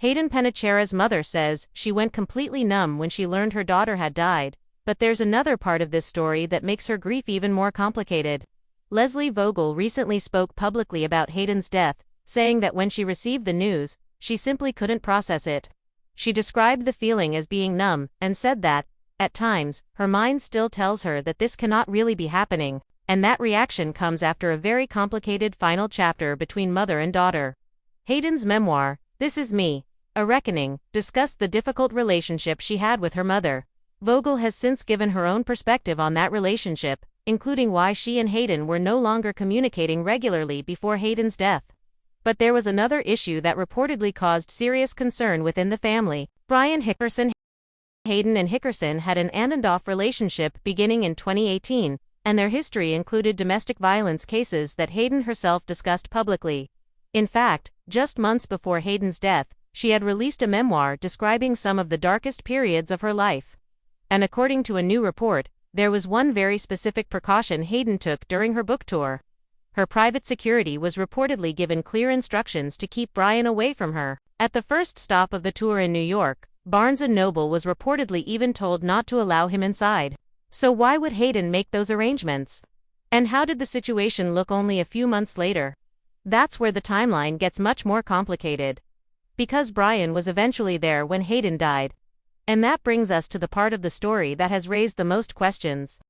Hayden Panettiere's mother says she went completely numb when she learned her daughter had died, but there's another part of this story that makes her grief even more complicated. Leslie Vogel recently spoke publicly about Hayden's death, saying that when she received the news, she simply couldn't process it. She described the feeling as being numb, and said that, at times, her mind still tells her that this cannot really be happening, and that reaction comes after a very complicated final chapter between mother and daughter. Hayden's memoir, This Is Me, A Reckoning, discussed the difficult relationship she had with her mother. Vogel has since given her own perspective on that relationship, including why she and Hayden were no longer communicating regularly before Hayden's death. But there was another issue that reportedly caused serious concern within the family. Brian Hickerson. Hayden and Hickerson had an on-and-off relationship beginning in 2018, and their history included domestic violence cases that Hayden herself discussed publicly. In fact, just months before Hayden's death, she had released a memoir describing some of the darkest periods of her life. And according to a new report, there was one very specific precaution Hayden took during her book tour. Her private security was reportedly given clear instructions to keep Brian away from her. At the first stop of the tour in New York, Barnes & Noble was reportedly even told not to allow him inside. So why would Hayden make those arrangements? And how did the situation look only a few months later? That's where the timeline gets much more complicated. Because Brian was eventually there when Hayden died. And that brings us to the part of the story that has raised the most questions.